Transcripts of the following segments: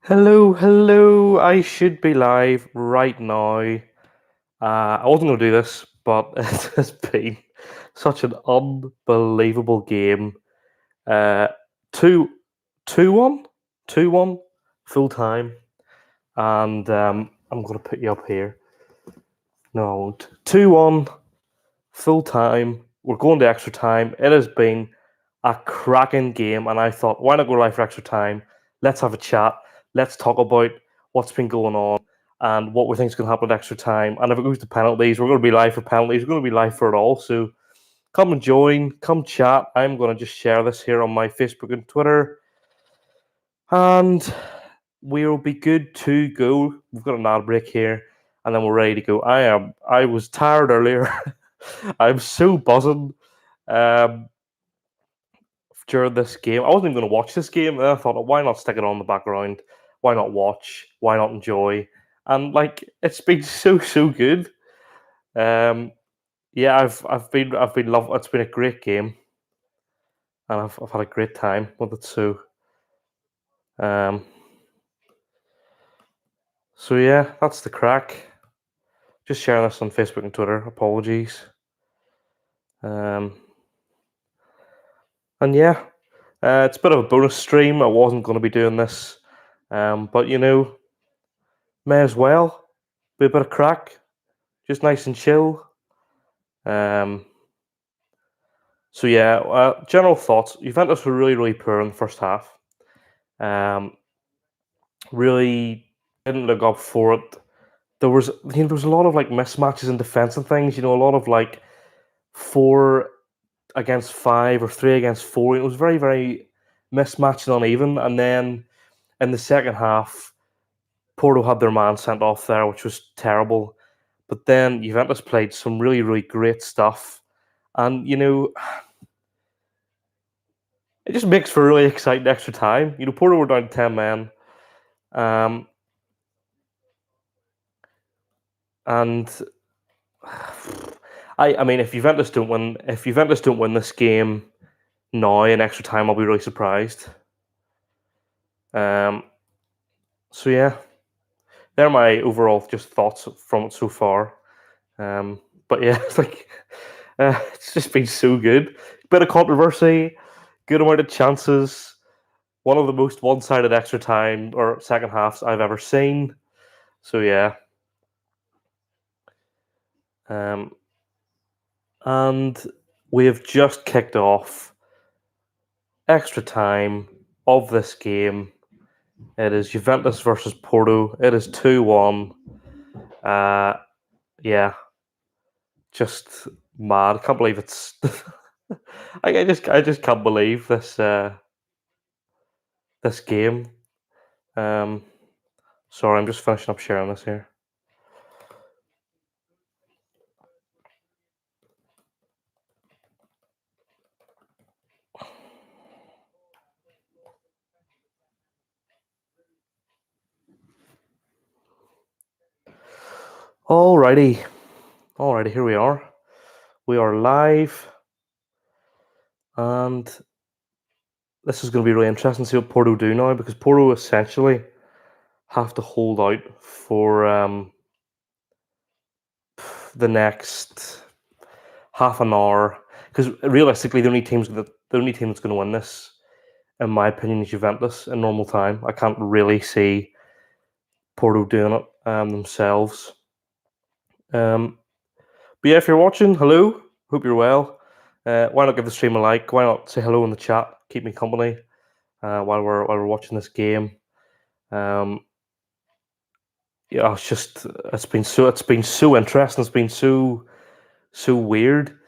Hello, hello. I should be live right now. I wasn't going to do this, but it has been such an unbelievable game. Uh, two, 2-1, 2-1, full time, and I'm going to put you up here. No, I won't. 2-1, full time. We're going to extra time. It has been a cracking game, and I thought, why not go live for extra time? Let's have a chat. Let's talk about what's been going on and what we think is going to happen at extra time. And if it goes to penalties, we're going to be live for penalties. We're going to be live for it all. So come and join, come chat. I'm going to just share this here on my Facebook and Twitter, and we'll be good to go. We've got an ad break here, and then we're ready to go. I was tired earlier. I'm so buzzing. Um, During this game. I wasn't even going to watch this game. And I thought, why not stick it on the background? Why not watch? Why not enjoy? And like, it's been so good. Um, yeah, I've been love. It's been a great game, and I've had a great time with it. Um, so yeah, that's the crack. Just sharing this on Facebook and Twitter. Apologies. Um, and yeah, it's a bit of a bonus stream. I wasn't going to be doing this, but may as well be a bit of crack. Just nice and chill. Um, so yeah, general thoughts. Juventus were really poor in the first half. Um, really didn't look up for it. There was a lot of like mismatches in defense and things. A lot of like 4 against 5 or 3 against 4. It was very mismatched and uneven. And then in the second half, Porto had their man sent off there, which was terrible. But then Juventus played some really great stuff, and it just makes for really exciting extra time. Porto were down to 10 men, um, and I mean, if Juventus don't win this game now in extra time, I'll be really surprised. Um, so yeah, they're my overall just thoughts from it so far. But yeah, it's just been so good. Bit of controversy, good amount of chances. One of the most one-sided extra time or second halves I've ever seen. So yeah. Um, and we have just kicked off extra time of this game. It is Juventus versus Porto. It is 2-1. Yeah, just mad. I can't believe it's. I just can't believe this game. Um, Sorry, I'm just finishing up sharing this here. Alrighty, here we are. We are live, and this is going to be really interesting to see what Porto do now, because Porto essentially have to hold out for the next half an hour, because realistically the only team that's going to win this, in my opinion, is Juventus in normal time. I can't really see Porto doing it themselves. But yeah, if you're watching, hello, hope you're well. Why not give the stream a like? Why not say hello in the chat? Keep me company while we're watching this game. Yeah, it's been so interesting. It's been so weird.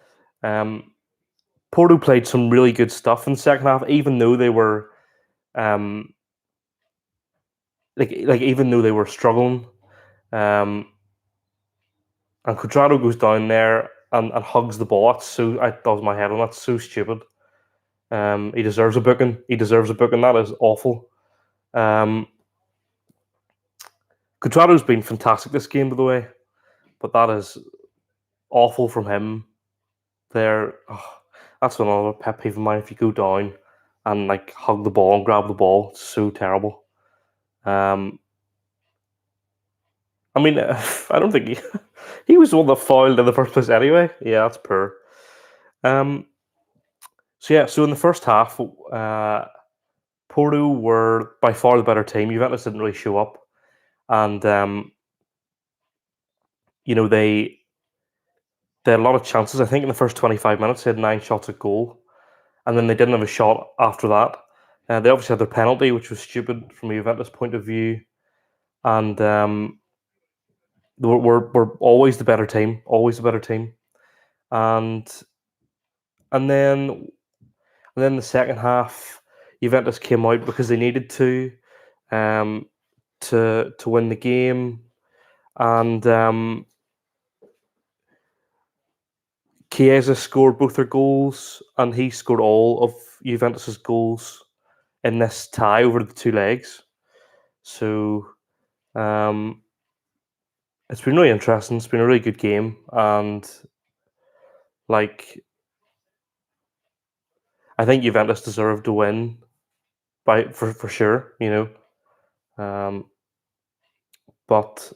Porto played some really good stuff in the second half, even though they were even though they were struggling. And Cuadrado goes down there and hugs the ball. I does my head on. That's so stupid. He deserves a booking. That is awful. Cuadrado's been fantastic this game, by the way, but that is awful from him. That's another pet peeve of mine. If you go down and like hug the ball and grab the ball, it's so terrible. Um, I mean, I don't think he was the one that fouled in the first place anyway. Yeah, that's poor. Um, so yeah, so in the first half, Porto were by far the better team. Juventus didn't really show up, and you know they had a lot of chances. I think in the first 25 minutes, they had 9 shots at goal, and then they didn't have a shot after that. They obviously had their penalty, which was stupid from a Juventus point of view, and we're always the better team, always the better team, and and then and then the second half, Juventus came out because they needed um, to win the game, and Chiesa scored both their goals, and he scored all of Juventus's goals in this tie over the two legs. So um, it's been really interesting. It's been a really good game, and like I think Juventus deserved to win for sure. Um, but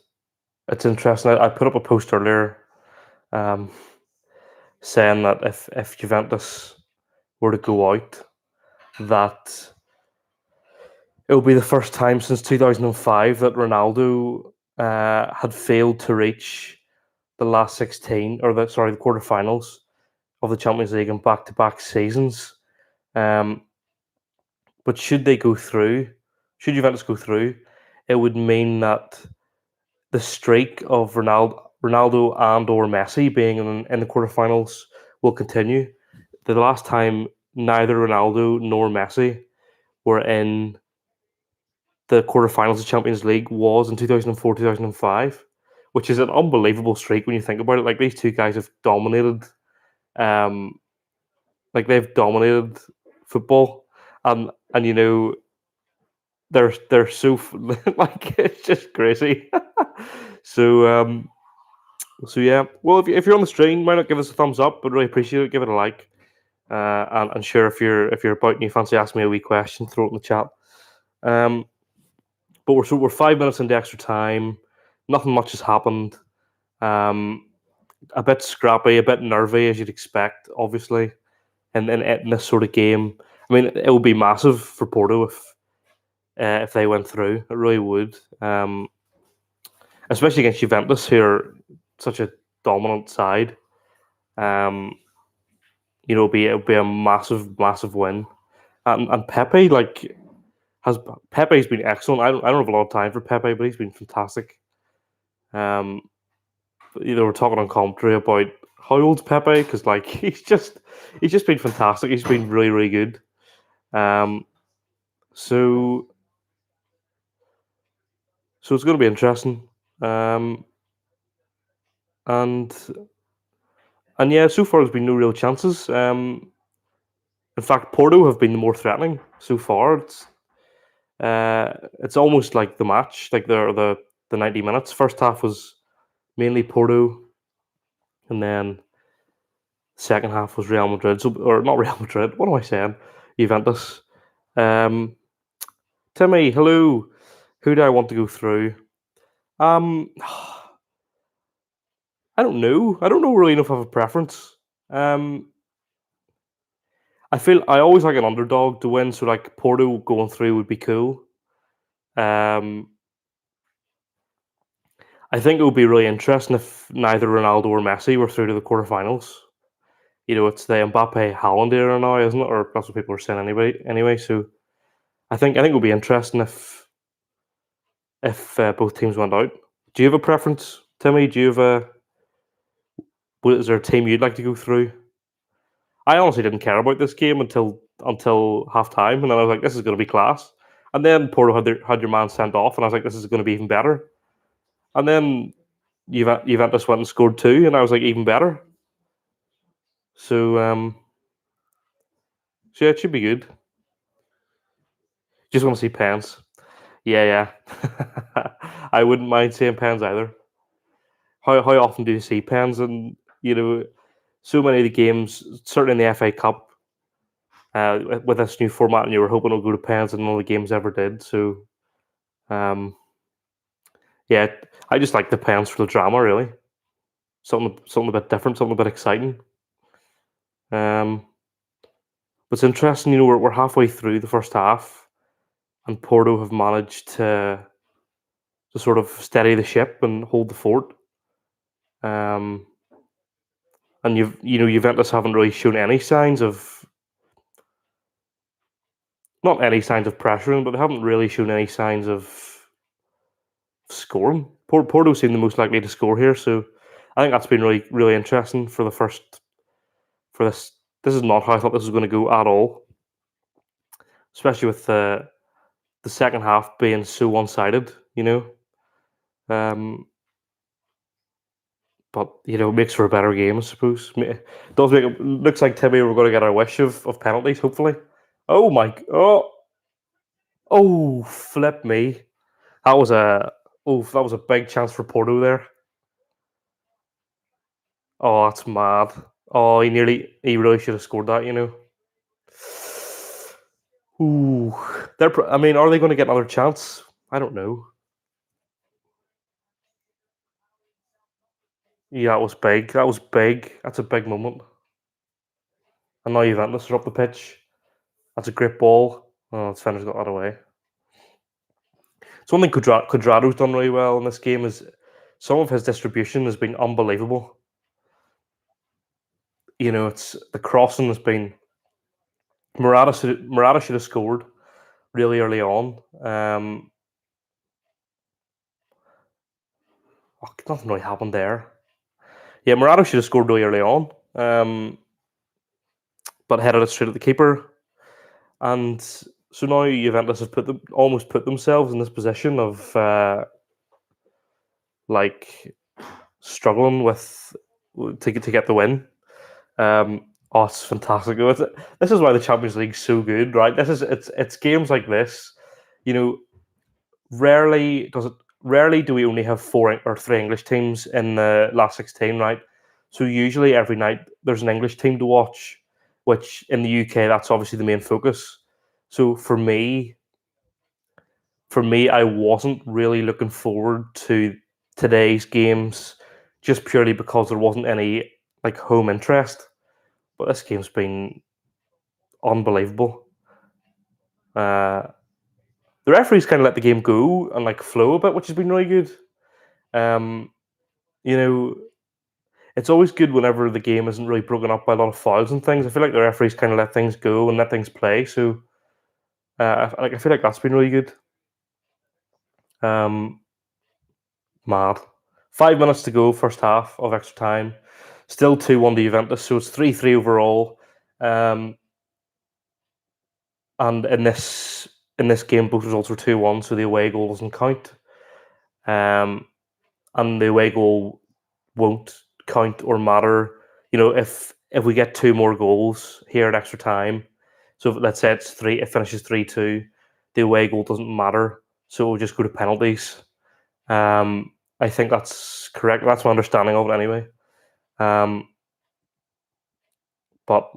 it's interesting. I put up a post earlier um, saying that if Juventus were to go out, that it will be the first time since 2005 that Ronaldo had failed to reach the last 16, or the quarterfinals of the Champions League in back-to-back seasons. But should they go through, should Juventus go through, it would mean that the streak of Ronaldo and or Messi being in the quarterfinals will continue. The last time neither Ronaldo nor Messi were in the quarterfinals of Champions League was in 2004, 2005, which is an unbelievable streak when you think about it. Like these two guys have dominated, um, like they've dominated football, and they're so like it's just crazy. so so yeah. Well, if you're on the stream, why not give us a thumbs up? I'd really appreciate it. Give it a like, and share if you're about and you fancy asking me a wee question, throw it in the chat. But we're 5 minutes into extra time. Nothing much has happened. Um, a bit scrappy, a bit nervy as you'd expect, obviously, in this sort of game. I mean, it would be massive for Porto if they went through. It really would, especially against Juventus, who are such a dominant side. It'll be a massive win. And Pepe, Pepe's been excellent. I don't have a lot of time for Pepe, but he's been fantastic. Um, we're talking on commentary about how old's Pepe because he's just been fantastic. He's been really good. Um, so so it's going to be interesting. And yeah, so far there's been no real chances. In fact, Porto have been the more threatening so far. It's almost like the match, like the 90 minutes. First half was mainly Porto, and then second half was Real Madrid. So, or not Real Madrid. What am I saying? Juventus. Um, Timmy, hello. Who do I want to go through? Um, I don't know. I don't know really enough of a preference. Um, I feel I always like an underdog to win. So like Porto going through would be cool. Um, I think it would be really interesting if neither Ronaldo or Messi were through to the quarterfinals. It's the Mbappe Haaland era now, isn't it? Or that's what people are saying anyway. So I think it would be interesting if both teams went out. Do you have a preference, Timmy? Do you have is there a team you'd like to go through? I honestly didn't care about this game until half time, and then I was like, "This is going to be class." And then Porto had your man sent off, and I was like, "This is going to be even better." And then Juventus went and scored two, and I was like, "Even better." So so yeah, it should be good. Just want to see pens. Yeah. I wouldn't mind seeing pens either. How often do you see pens? And so many of the games, certainly in the FA Cup, with this new format, and you were hoping it'll go to pens, and none of the games ever did. So Um, yeah, I just like the pens for the drama, really. Something a bit different, something a bit exciting. Um, but it's interesting, we're halfway through the first half, and Porto have managed to sort of steady the ship and hold the fort. Um, and Juventus haven't really shown any signs of not any signs of pressuring, but they haven't really shown any signs of scoring. Porto seem the most likely to score here, so I think that's been really interesting for the first for this. This is not how I thought this was going to go at all, especially with the second half being so one sided. Um, but it makes for a better game, I suppose. It does make it looks like Timmy we're going to get our wish of penalties, hopefully. Oh my! Oh, flip me! That was a big chance for Porto there. Oh, that's mad. Oh, he really should have scored that. Ooh, I mean, are they going to get another chance? I don't know. Yeah, that was big. That was big. That's a big moment. And now Juventus are up the pitch. That's a great ball. Oh, defender's got that away. So one thing Quadrado's done really well in this game is some of his distribution has been unbelievable. It's the crossing has been Murata should have scored really early on. Nothing really happened there. Yeah, Murata should have scored really early on, but headed it straight at the keeper. And so now Juventus have almost put themselves in this position of like struggling to get the win. It's fantastic. This is why the Champions League's so good, right? It's games like this. You know, rarely do we only have four or three English teams in the last 16, right? So usually every night there's an English team to watch, which in the UK that's obviously the main focus. So for me, I wasn't really looking forward to today's games just purely because there wasn't any like home interest. But this game's been unbelievable. Uh, the referees kind of let the game go and like flow a bit, which has been really good. Um, you know, it's always good whenever the game isn't really broken up by a lot of fouls and things. I feel like the referees kind of let things go and let things play. So, I feel like that's been really good. Um, Mad. 5 minutes to go, first half of extra time. Still 2-1 to Juventus, so it's 3-3 overall. Um, and in this game, both results were 2-1, so the away goal doesn't count. And the away goal won't count or matter. If we get two more goals here at extra time, so let's say it finishes 3-2, the away goal doesn't matter, so it will just go to penalties. I think that's correct. That's my understanding of it anyway. But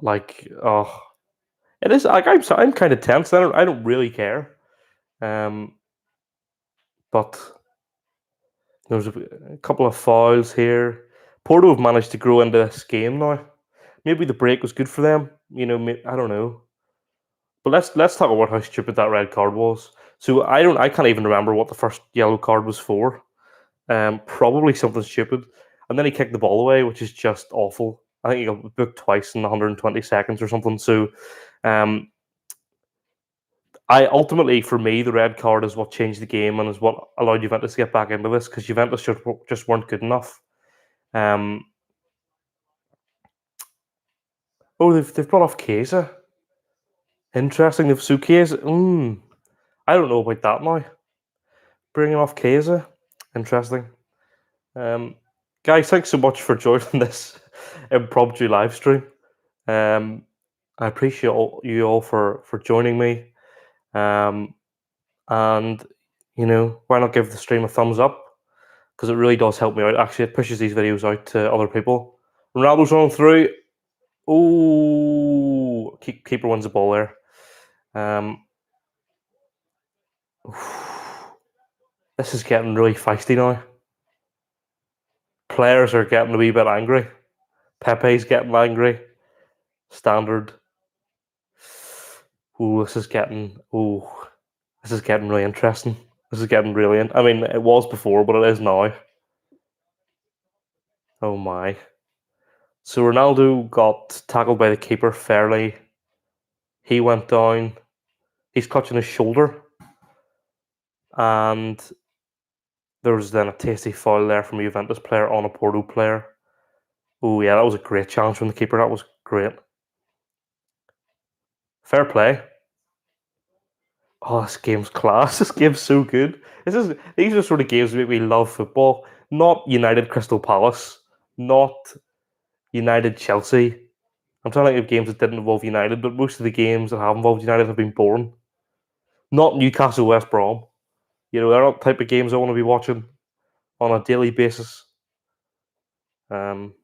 it is like I'm kind of tense. I don't really care. Um, but there's a couple of fouls here. Porto have managed to grow into this game now. Maybe the break was good for them. I don't know. But let's talk about how stupid that red card was. So I can't even remember what the first yellow card was for. Probably something stupid. And then he kicked the ball away, which is just awful. I think he got booked twice in 120 seconds or something. So, um, for me, the red card is what changed the game and is what allowed Juventus to get back into this because Juventus just weren't good enough. Um, they've brought off Chiesa. Interesting. So Chiesa. I don't know about that now. Bringing off Chiesa. Interesting. Um, guys, thanks so much for joining this impromptu live stream. Um, I appreciate you all for joining me. Um, and why not give the stream a thumbs up? Because it really does help me out. Actually, it pushes these videos out to other people. Ronaldo's running through. Oh, keeper wins the ball there. Um, This is getting really feisty now. Players are getting a wee bit angry. Pepe's getting angry. Standard. This is getting really interesting. This is getting really. I mean, it was before, but it is now. Oh my! So Ronaldo got tackled by the keeper fairly. He went down. He's clutching his shoulder, and there was then a tasty foul there from a Juventus player on a Porto player. Oh yeah, that was a great challenge from the keeper. That was great. Fair play. Oh, this game's class. This game's so good. These are the sort of games that make me love football. Not United Crystal Palace, not United Chelsea. I'm trying to think of games that didn't involve United, but most of the games that have involved United have been boring. Not Newcastle West Brom. You know, they're not the type of games I want to be watching on a daily basis. Um,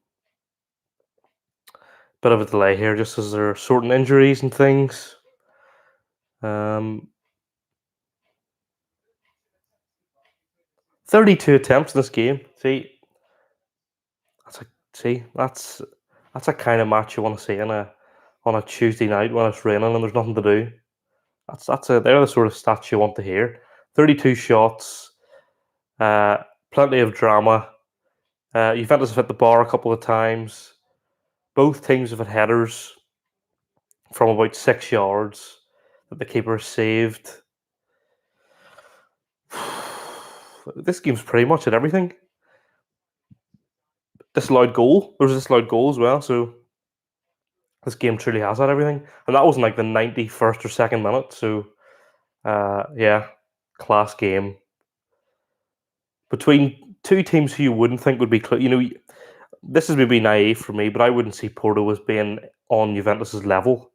bit of a delay here, just as they're sorting injuries and things. 32 attempts in this game. That's a see that's a kind of match you want to see on a Tuesday night when it's raining and there's nothing to do. They're the sort of stats you want to hear. 32 shots, uh, plenty of drama. Juventus have hit the bar a couple of times. Both teams have had headers from about 6 yards that the keeper saved. This game's pretty much at everything. Disallowed goal. There was a disallowed goal as well, so this game truly has had everything. And that was in like the 91st or 2nd minute, so yeah, class game. Between two teams who you wouldn't think would be this is maybe naive for me, but I wouldn't see Porto as being on Juventus's level.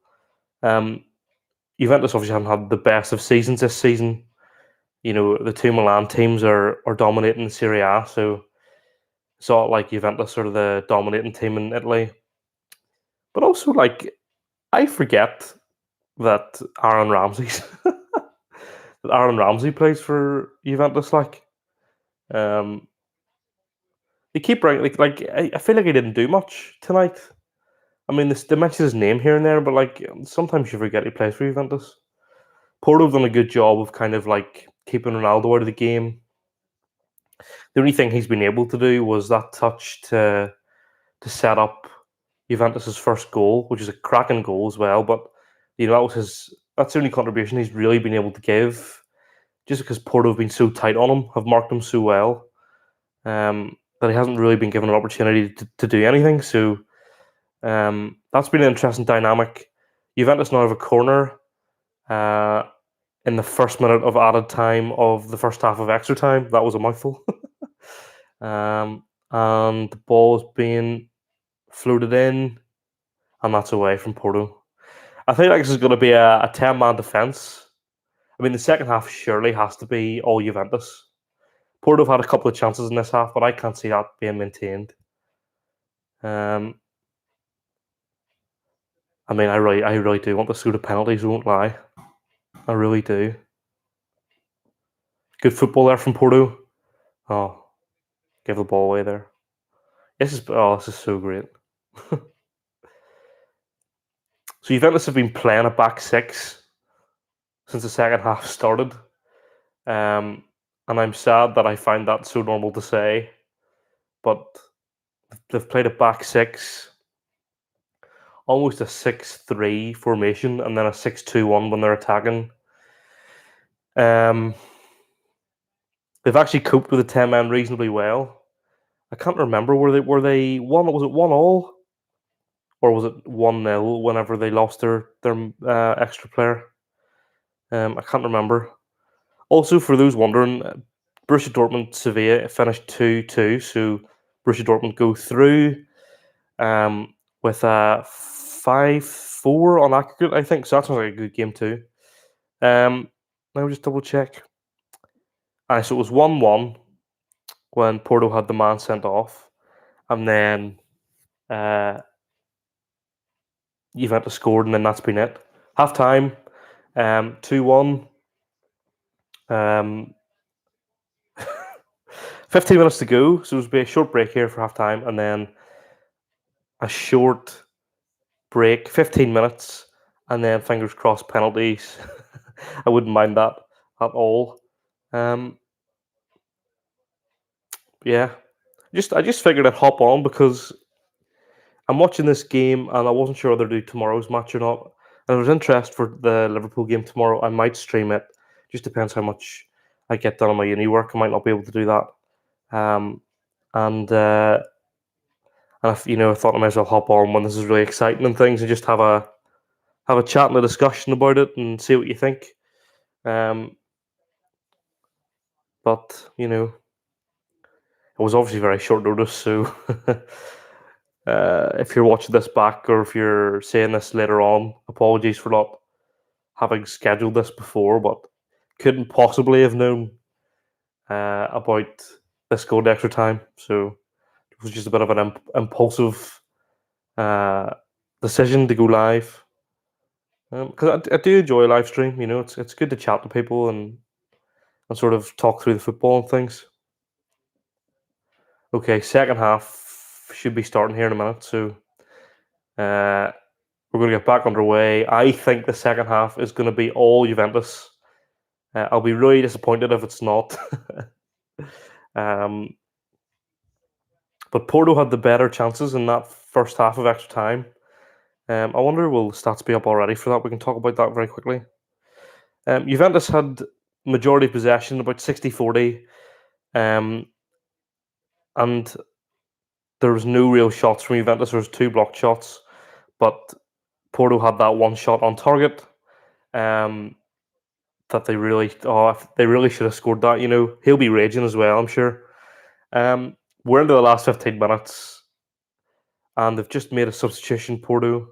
Juventus obviously haven't had the best of seasons this season. You know, the two Milan teams are dominating the Serie A, so it's not like Juventus are the dominating team in Italy. But also, like, I forget that Aaron Ramsey plays for Juventus. Like, um, they keep bringing I feel like he didn't do much tonight. I mean, they mention his name here and there, but like sometimes you forget he plays for Juventus. Porto have done a good job of kind of like keeping Ronaldo out of the game. The only thing he's been able to do was that touch to set up Juventus's first goal, which is a cracking goal as well. But you know that's the only contribution he's really been able to give, just because Porto have been so tight on him, have marked him so well, that he hasn't really been given an opportunity to do anything. So that's been an interesting dynamic. Juventus now have a corner in the first minute of added time of the first half of extra time. That was a mouthful. And the ball is being floated in, and that's away from Porto. I think like this is going to be a 10-man defence. I mean, the second half surely has to be all Juventus. Porto have had a couple of chances in this half, but I can't see that being maintained. I mean, I really do want the sort of penalties. I won't lie, I really do. Good football there from Porto. Oh, give the ball away there. This is so great. So Juventus have been playing a back six since the second half started, and I'm sad that I find that so normal to say, but they've played a back six, almost a 6-3 formation, and then a 6-2-1 when they're attacking. They've actually coped with the 10-man reasonably well. I can't remember were they one was it 1-1 or was it 1-0 whenever they lost their extra player. I can't remember. Also, for those wondering, Borussia Dortmund Sevilla finished 2-2, so Borussia Dortmund go through with a 5-4 on aggregate, I think. So that's like a good game too. Let me just double check. So it was 1-1 when Porto had the man sent off, and then Juventus scored, and then that's been it. Half time, 2-1. 15 minutes to go, so there's be a short break here for half time, and then a short break, 15 minutes, and then fingers crossed penalties. I wouldn't mind that at all. Um, yeah, I just figured I'd hop on because I'm watching this game and I wasn't sure whether to do tomorrow's match or not. And there was interest for the Liverpool game tomorrow. I might stream it. Just depends how much I get done on my uni work. I might not be able to do that. Um, and if I thought I might as well hop on when this is really exciting and things, and just have a chat and a discussion about it and see what you think. Um, but it was obviously very short notice, so if you're watching this back or if you're saying this later on, apologies for not having scheduled this before, but couldn't possibly have known about this going to extra time. So it was just a bit of an impulsive uh, decision to go live because I do enjoy a live stream. It's good to chat to people and sort of talk through the football and things. Okay, second half should be starting here in a minute, so uh, we're going to get back underway. I think the second half is going to be all Juventus. I'll be really disappointed if it's not. um, but Porto had the better chances in that first half of extra time. I wonder, will the stats be up already for that? We can talk about that very quickly. Juventus had majority possession, about 60-40, and there was no real shots from Juventus. There was 2 blocked shots, but Porto had that one shot on target. That they really should have scored that. He'll be raging as well, I'm sure. We're into the last 15 minutes, and they've just made a substitution. Porto.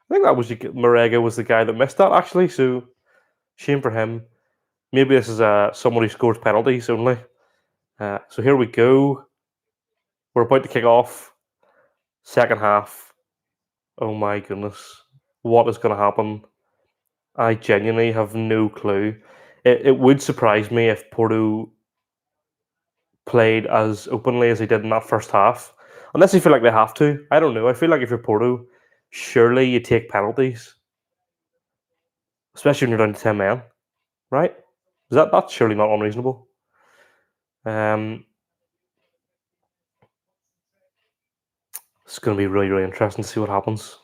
I think that was Marega was the guy that missed that actually. So shame for him. Maybe this is someone who scores penalties only. So here we go. We're about to kick off. Second half. Oh my goodness, what is going to happen? I genuinely have no clue. It would surprise me if Porto played as openly as they did in that first half. Unless they feel like they have to. I don't know. I feel like if you're Porto, surely you take penalties. Especially when you're down to 10 men, right? That's surely not unreasonable. It's going to be really, really interesting to see what happens.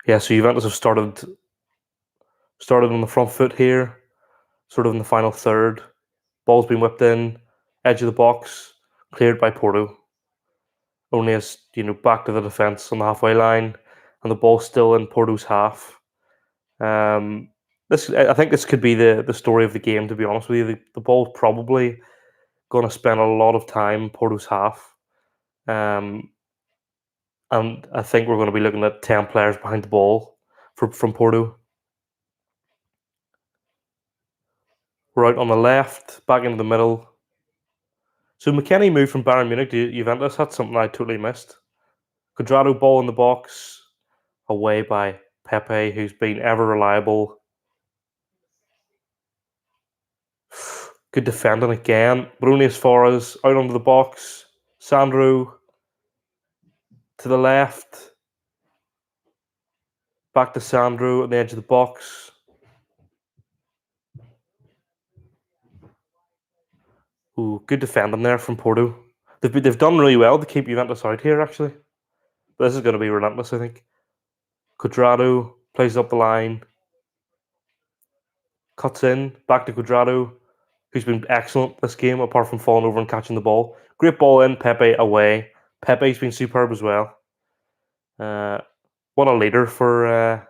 Yeah, so Juventus have started on the front foot here, sort of in the final third. Ball's been whipped in, edge of the box, cleared by Porto. Only as back to the defence on the halfway line, and the ball's still in Porto's half. I think this could be the story of the game. To be honest with you, the ball's probably going to spend a lot of time in Porto's half, and I think we're going to be looking at 10 players behind the ball from Porto. We're out on the left, back into the middle. So McKennie moved from Bayern Munich to Juventus. That's something I totally missed. Cuadrado ball in the box, away by Pepe, who's been ever reliable. Good defending again, but only as far as out onto the box. Sandro to the left. Back to Sandro at the edge of the box. Ooh, good defending there from Porto. They've done really well to keep Juventus out here, actually. But this is going to be relentless, I think. Cuadrado plays up the line. Cuts in, back to Cuadrado, who's been excellent this game, apart from falling over and catching the ball. Great ball in, Pepe away. Pepe's been superb as well. What a leader for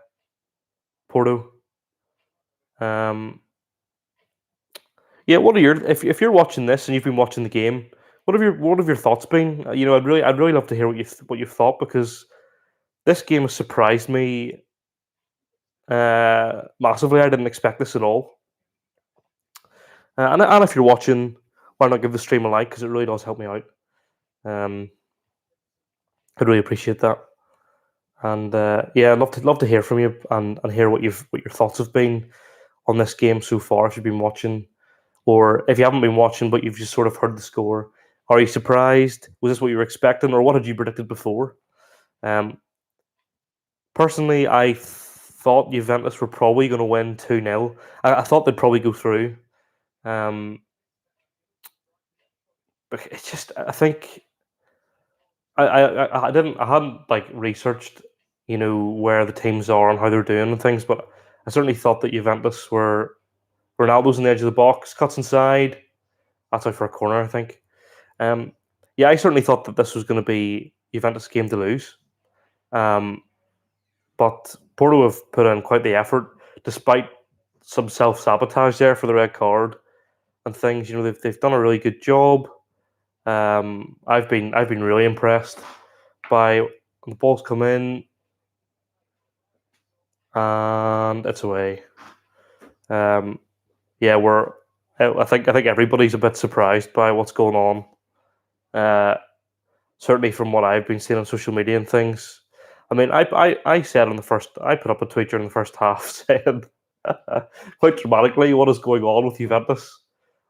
Porto. Yeah, what are your if you're watching this and you've been watching the game, what have your thoughts been? I'd really love to hear what you've thought, because this game has surprised me massively. I didn't expect this at all. And if you're watching, why not give the stream a like, because it really does help me out. I'd really appreciate that. And yeah, I'd love to hear from you and hear what your thoughts have been on this game so far. If you've been watching, or if you haven't been watching, but you've just sort of heard the score, are you surprised? Was this what you were expecting, or what had you predicted before? Um, Personally, I thought Juventus were probably going to win 2-0. I thought they'd probably go through. Um, but it's just, I think I hadn't like researched, where the teams are and how they're doing and things, but I certainly thought that Juventus were Ronaldo's on the edge of the box, cuts inside, that's out for a corner, I think. Um, yeah, I certainly thought that this was going to be Juventus' game to lose. Um, but Porto have put in quite the effort, despite some self sabotage there for the red card and things. They've done a really good job. I've been really impressed by the balls come in and it's away. Yeah, I think everybody's a bit surprised by what's going on. Certainly from what I've been seeing on social media and things. I mean, I said I put up a tweet during the first half saying quite dramatically, what is going on with Juventus?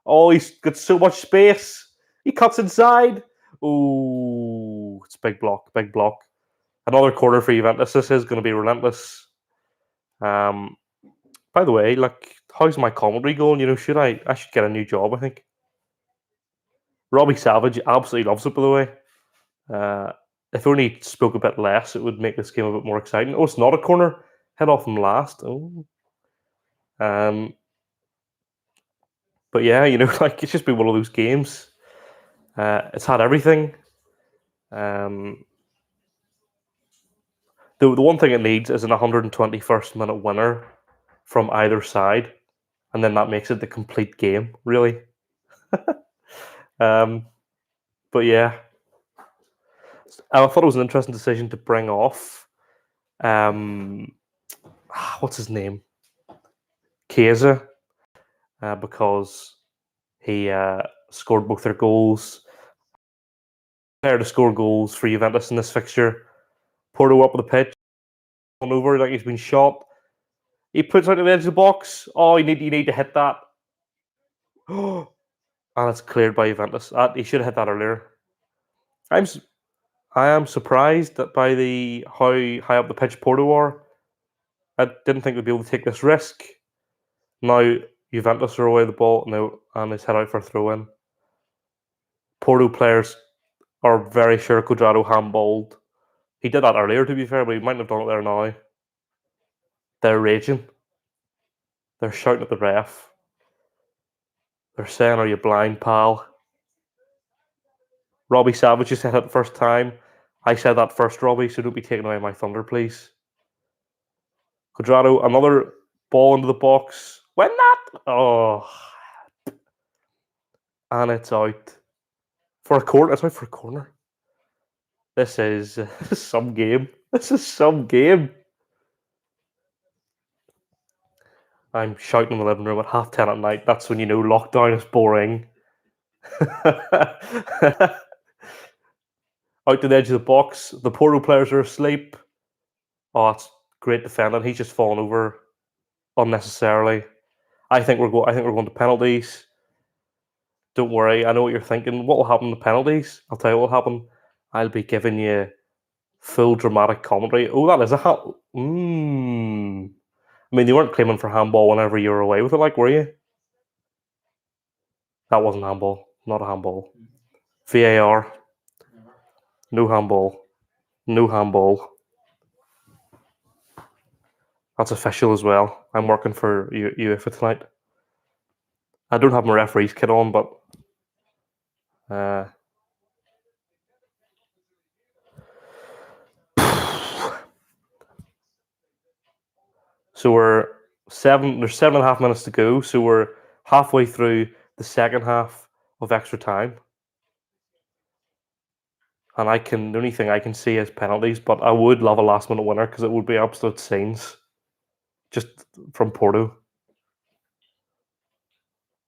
Oh, he's got so much space. He cuts inside. Oh, it's big block, big block. Another corner for Juventus. This is going to be relentless. Um, by the way, like, how's my commentary going? Should I should get a new job? I think Robbie Savage absolutely loves it. By the way, uh, if only he spoke a bit less, it would make this game a bit more exciting. Oh, it's not a corner. Head off him last. Oh, um, but yeah, like it's just been one of those games. It's had everything. Um, the one thing it needs is an 121st minute winner from either side, and then that makes it the complete game, really. um, but yeah, I thought it was an interesting decision to bring off. Um, what's his name? Chiesa, because he scored both their goals. There to score goals for Juventus in this fixture. Porto up the pitch, on over like he's been shot. He puts out the edge of the box. Oh, you need to hit that. And it's cleared by Juventus. He should have hit that earlier. I am surprised that by the how high up the pitch Porto are. I didn't think they'd be able to take this risk. Now Juventus are away the ball now and it's head out for a throw in. Porto players are very sure Cuadrado handballed. He did that earlier, to be fair, but he might have done it there now. They're raging. They're shouting at the ref. They're saying, "Are you blind, pal?" Robbie Savage just said it the first time. I said that first, Robbie, so don't be taking away my thunder, please. Cuadrado, another ball into the box. When that? Oh, and it's out for a corner. It's out for a corner. This is some game. This is some game. I'm shouting in the living room at 10:30 at night. That's when you know lockdown is boring. Out to the edge of the box. The Porto players are asleep. Oh, it's great defending. He's just fallen over unnecessarily. I think we're going to penalties. Don't worry. I know what you're thinking. What will happen in the penalties? I'll tell you what will happen. I'll be giving you full dramatic commentary. Oh, that is a I mean, they weren't claiming for handball whenever you were away with it, like, were you? That wasn't handball. Not a handball. VAR. No handball. No handball. That's official as well. I'm working for UEFA tonight. I don't have my referee's kit on, but uh, so we're seven. There's 7.5 minutes to go. So we're halfway through the second half of extra time, and the only thing I can see is penalties. But I would love a last minute winner because it would be absolute scenes, just from Porto.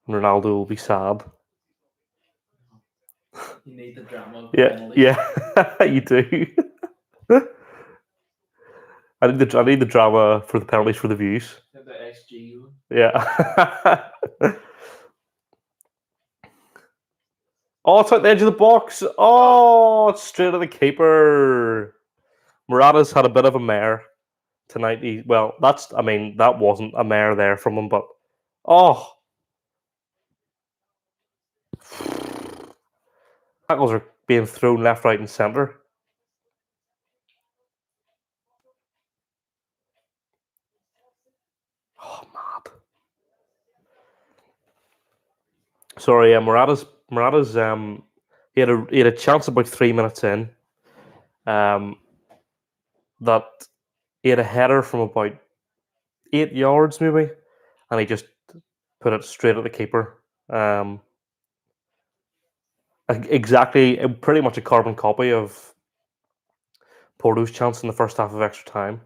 Ronaldo will be sad. You need the drama. Yeah, you do. I need the drama for the penalties for the views. The XG one. Yeah. Oh, it's at the edge of the box. Oh, it's straight at the keeper. Morata's had a bit of a mare tonight. That wasn't a mare there from him, but oh, tackles are being thrown left, right, and centre. Oh, mad. Sorry, Morata's he had a chance about 3 minutes in. That he had a header from about 8 yards maybe, and he just put it straight at the keeper. Exactly, pretty much a carbon copy of Porto's chance in the first half of extra time.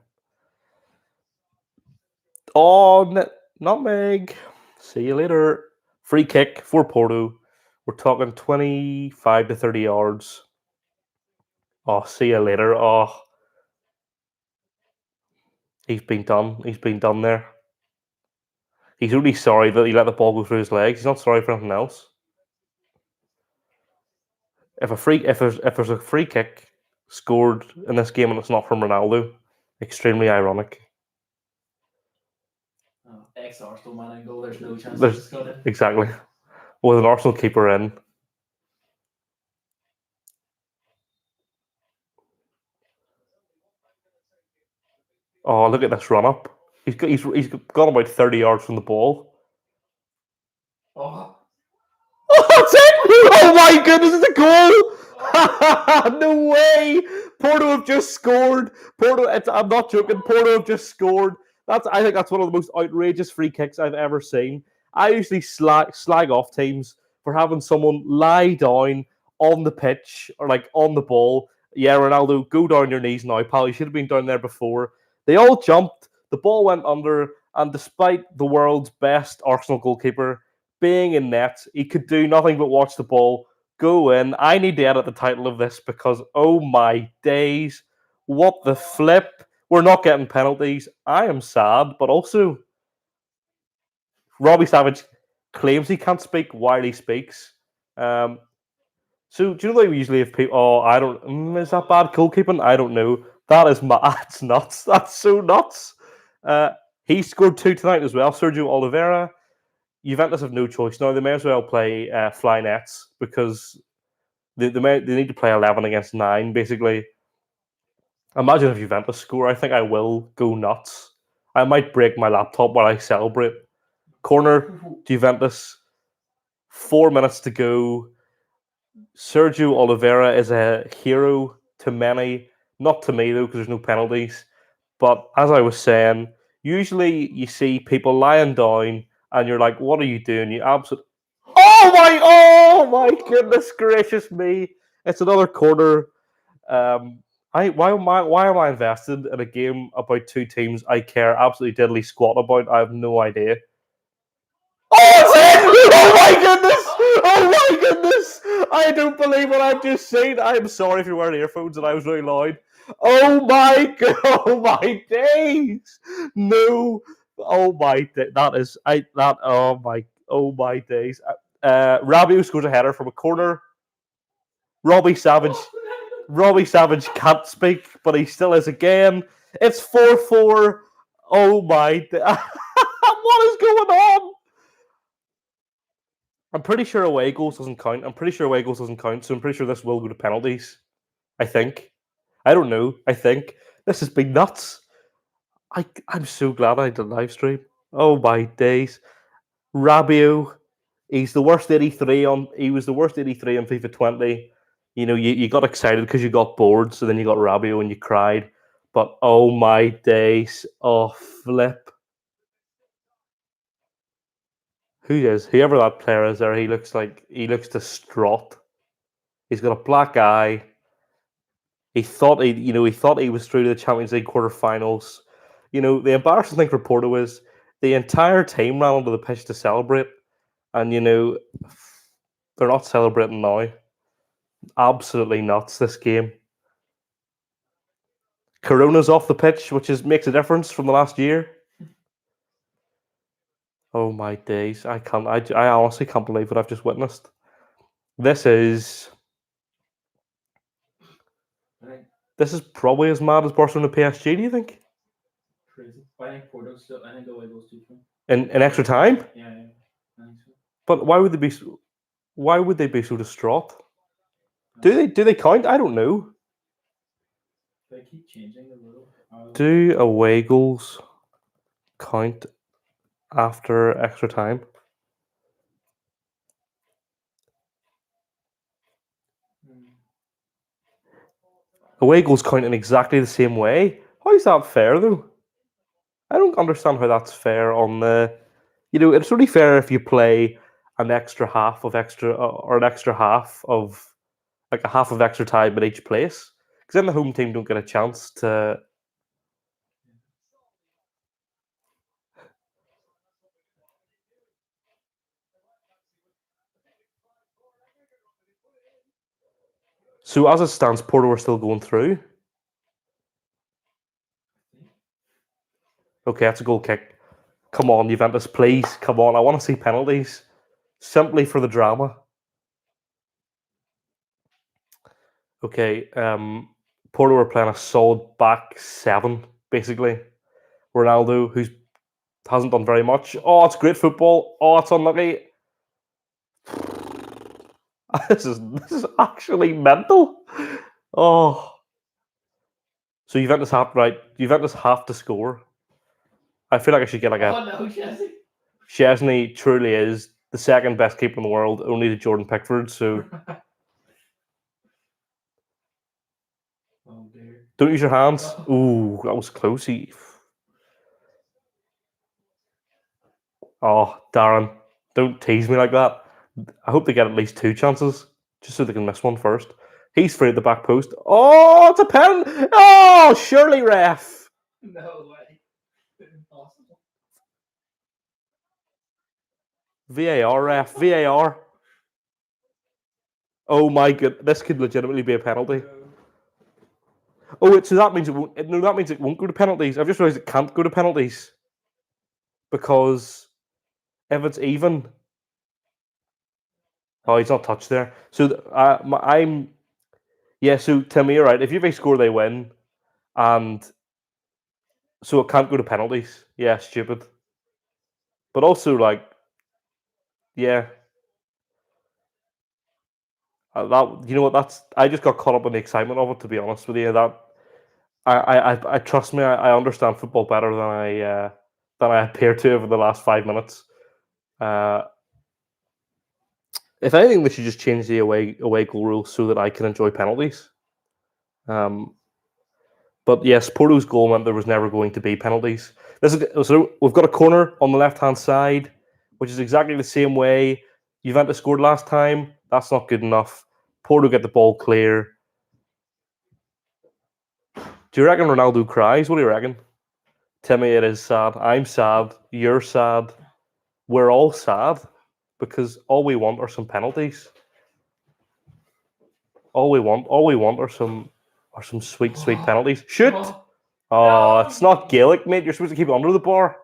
Oh, nutmeg. See you later. Free kick for Porto. We're talking 25 to 30 yards. Oh, see you later. Oh, he's been done. He's been done there. He's only sorry that he let the ball go through his legs. He's not sorry for anything else. If there's a free kick scored in this game and it's not from Ronaldo, extremely ironic. Ex-Arsenal man and goal. There's no chance There's he's got it. exactly with an Arsenal keeper in. Oh, look at this run up. He's gone about 30 yards from the ball. Oh, Oh, that's it! Oh my goodness, it's a goal! No way! Porto have just scored. I'm not joking. Porto have just scored. I think that's one of the most outrageous free kicks I've ever seen. I usually slag off teams for having someone lie down on the pitch or like on the ball. Yeah, Ronaldo, go down your knees now, pal. You should have been down there before. They all jumped. The ball went under, and despite the world's best Arsenal goalkeeper being in net, he could do nothing but watch the ball go in. I need to edit the title of this because, oh my days, what the flip? We're not getting penalties. I am sad, but also Robbie Savage claims he can't speak while he speaks. So do you know that we usually have people? Oh, I don't. Is that bad goalkeeping? I don't know. That is that's nuts. That's so nuts. He scored 2 tonight as well. Sergio Oliveira. Juventus have no choice now. They may as well play fly nets because they need to play 11 against 9 basically. Imagine if Juventus score. I think I will go nuts. I might break my laptop while I celebrate. Corner, Juventus. 4 minutes to go. Sergio Oliveira is a hero to many, not to me though, because there's no penalties. But as I was saying, usually you see people lying down, and you're like, "What are you doing? You absolute." Oh my goodness gracious me! It's another corner. Why am I invested in a game about two teams I care absolutely diddly squat about? I have no idea. Oh, it's in! Oh my goodness! Oh my goodness! I don't believe what I've just seen. I'm sorry if you're wearing earphones and I was really loud. Oh my god! Oh my days! No! Oh my! That is I that. Oh my days! Rabiot scores a header from a corner. Robbie Savage. Robbie Savage can't speak, but he still is again. It's 4-4. Oh my! What is going on? I'm pretty sure away goals doesn't count. So I'm pretty sure this will go to penalties. I think. I don't know. I think this has been nuts. I'm so glad I did live stream. Oh my days. Rabiot, he's the worst 83 on. He was the worst 83 on FIFA 20. You know, you got excited because you got bored, so then you got Rabiot and you cried. But oh my days. Oh flip. Whoever that player is there, he looks distraught. He's got a black eye. He thought he was through to the Champions League quarterfinals. You know, the embarrassing thing for Porto is the entire team ran onto the pitch to celebrate, and they're not celebrating now. Absolutely nuts this game. Corona's off the pitch, which makes a difference from the last year. Oh my days! I can't. I honestly can't believe what I've just witnessed. This is I think this is probably as mad as Barcelona PSG. Do you think? crazy. I think Porto still. I think away goes 2-1. In extra time? Yeah, I think so. But why would they be? Why would they be so distraught? Do they count? I don't know. They keep changing the rule. Do away goals count after extra time? Away goals count in exactly the same way. How is that fair though? I don't understand how that's fair on the. It's only fair if you play an extra half of extra or an extra half of like a half of extra time at each place, because then the home team don't get a chance to. So as it stands, Porto are still going through. Okay, that's a goal kick. Come on, Juventus, please. Come on, I want to see penalties. Simply for the drama. Okay, Porto are playing a solid back seven, basically. Ronaldo, who hasn't done very much. Oh, it's great football. Oh, it's unlucky. This is actually mental. Oh. So Juventus have to score. I feel like I should get like a. Oh no, Jesse. Chesney truly is the second best keeper in the world, only to Jordan Pickford. So Oh dear. don't use your hands. Ooh, that was close. Oh, Darren, don't tease me like that. I hope they get at least 2 chances, just so they can miss one first. He's free at the back post. Oh, it's a pen. Oh, surely, ref. No way. Impossible. VAR, ref. VAR. Oh my god, this could legitimately be a penalty. Oh, so that means it won't. No, that means it won't go to penalties. I've just realised it can't go to penalties because if it's even, oh, he's not touched there. So I'm, yeah. So Timmy, you're right. If Juve score, they win, and so it can't go to penalties. Yeah, stupid. But also, like, yeah, that you know what? That's I just got caught up in the excitement of it. To be honest with you, that I trust me. I understand football better than I appear to over the last 5 minutes. If anything, they should just change the away goal rule so that I can enjoy penalties. But yes, Porto's goal meant there was never going to be penalties. So we've got a corner on the left-hand side, which is exactly the same way Juventus scored last time. That's not good enough. Porto get the ball clear. Do you reckon Ronaldo cries? What do you reckon? Timmy, it is sad. I'm sad. You're sad. We're all sad because all we want are some penalties. All we want are some sweet penalties. Shoot! Oh, it's not Gaelic, mate. You're supposed to keep it under the bar.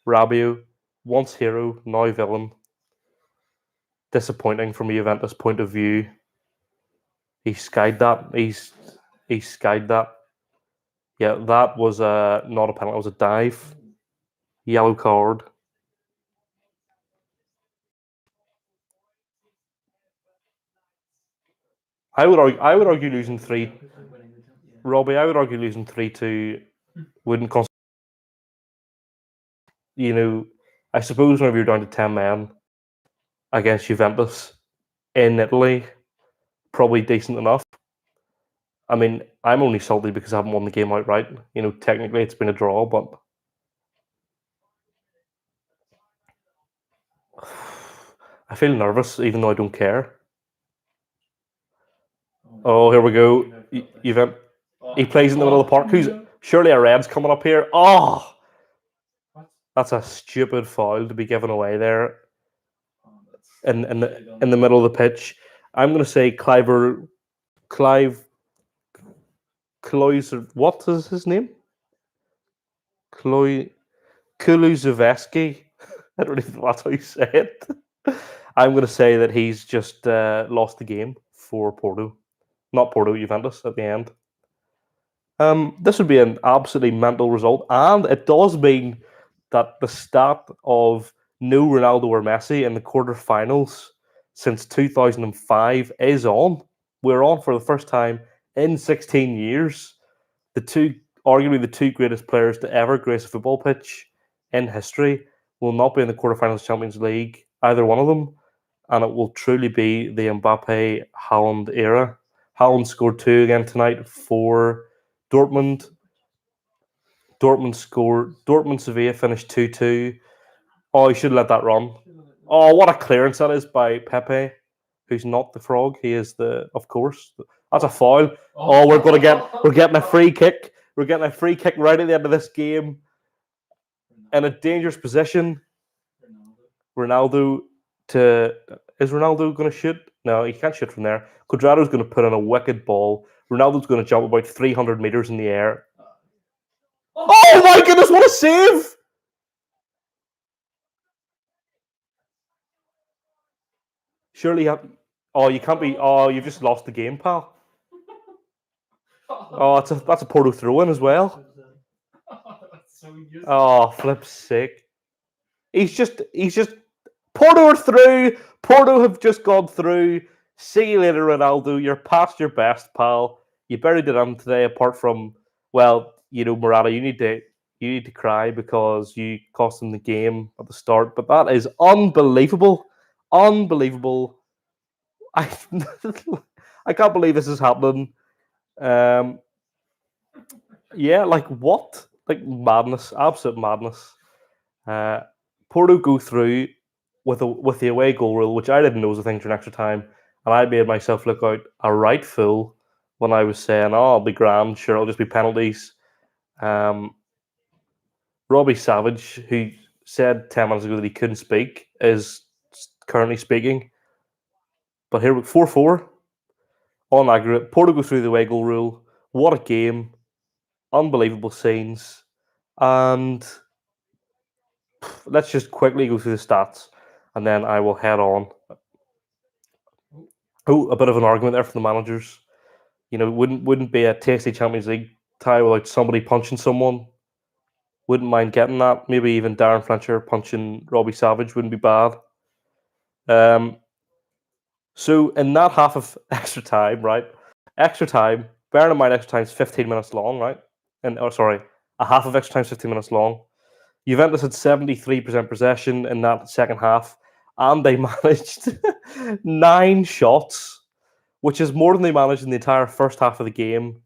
Rabiot, once hero, now villain. Disappointing from a Juventus point of view. He skied that. He skied that. Yeah, that was not a penalty. It was a dive. Yellow card. I would argue losing 3. Robbie, I would argue losing 3-2 wouldn't cost. I suppose whenever you're down to 10 men against Juventus in Italy, probably decent enough. I mean, I'm only salty because I haven't won the game outright. Technically it's been a draw, but I feel nervous even though I don't care. Oh, here we go. He plays in the middle of the park. Surely a red's coming up here. Oh, that's a stupid foul to be given away there in the middle of the pitch. I'm going to say Clive What is his name? Kulusevski. I don't even know that's how you say it. I'm going to say that he's just lost the game for Porto. Not Porto, Juventus at the end. This would be an absolutely mental result, and it does mean that the stat of no Ronaldo or Messi in the quarterfinals since 2005 is on. We're on for the first time in 16 years. Arguably the two greatest players to ever grace a football pitch in history, will not be in the quarterfinals Champions League, either one of them, and it will truly be the Mbappe Haaland era. Haaland scored 2 again tonight for Dortmund. Dortmund Sevilla finished 2-2. Oh, he should let that run. Oh, what a clearance that is by Pepe, who's not the frog. He is of course. That's a foul. Oh, we're getting a free kick. We're getting a free kick right at the end of this game. In a dangerous position. Ronaldo is Ronaldo going to shoot? No, he can't shoot from there. Cuadrado's going to put in a wicked ball. Ronaldo's going to jump about 300 meters in the air. Oh my goodness, what a save! Surely you can't be. Oh, you've just lost the game, pal. Oh, that's a Porto throw-in as well. Oh, flip's sake. He's just Porto are through. Porto have just gone through. See you later, Ronaldo. You're past your best, pal. You buried it on today. Apart from, well, Morata, you need to cry because you cost them the game at the start. But that is unbelievable, unbelievable. I can't believe this is happening. Yeah, like what? Like madness, absolute madness. Porto go through with the away goal rule, which I didn't know was a thing during extra time, and I made myself look out a right fool when I was saying, "Oh, I'll be grand. Sure, it'll just be penalties." Robbie Savage, who said 10 minutes ago that he couldn't speak, is currently speaking. But here, 4-4 on aggregate. Porto go through the away goal rule. What a game! Unbelievable scenes, and let's just quickly go through the stats, and then I will head on. Oh, a bit of an argument there for the managers. Wouldn't be a tasty Champions League tie without somebody punching someone. Wouldn't mind getting that. Maybe even Darren Fletcher punching Robbie Savage wouldn't be bad. So in that half of extra time, right? Extra time, bearing in mind extra time is 15 minutes long, right? A half of extra time is 15 minutes long. Juventus had 73% possession in that second half, and they managed 9 shots, which is more than they managed in the entire first half of the game.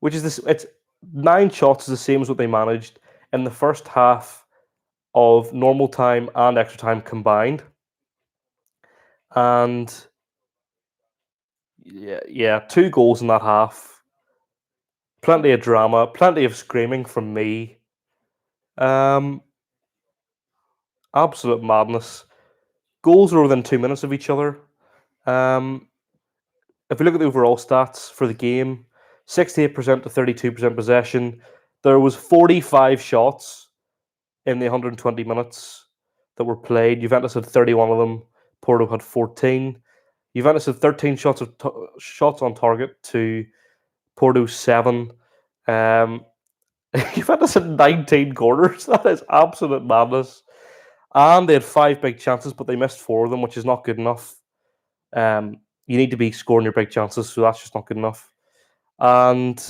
Which is this? It's 9 shots is the same as what they managed in the first half of normal time and extra time combined. And yeah, 2 goals in that half. Plenty of drama, plenty of screaming from me. Absolute madness. Goals are within 2 minutes of each other. If we look at the overall stats for the game, 68% to 32% possession. There was 45 shots in the 120 minutes that were played. Juventus had 31 of them. Porto had 14. Juventus had 13 shots on target to Porto's 7. Juventus had 19 corners. That is absolute madness. And they had 5 big chances, but they missed 4 of them, which is not good enough. You need to be scoring your big chances, so that's just not good enough. And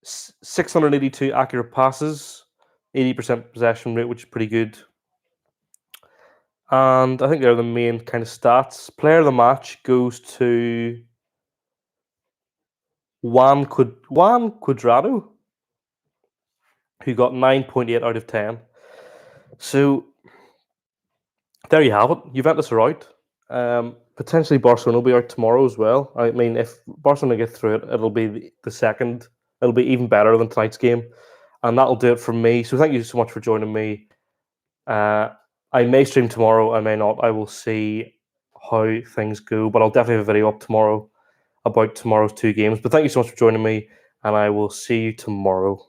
682 accurate passes, 80% possession rate, which is pretty good. And I think they're the main kind of stats. Player of the match goes to Juan Cuadrado, who got 9.8 out of 10. So there you have it. Juventus are out. Potentially Barcelona will be out tomorrow as well. I mean, if Barcelona get through it, it'll be the second. It'll be even better than tonight's game. And that'll do it from me. So thank you so much for joining me. I may stream tomorrow. I may not. I will see how things go. But I'll definitely have a video up tomorrow. about tomorrow's two games. But thank you so much for joining me, and I will see you tomorrow.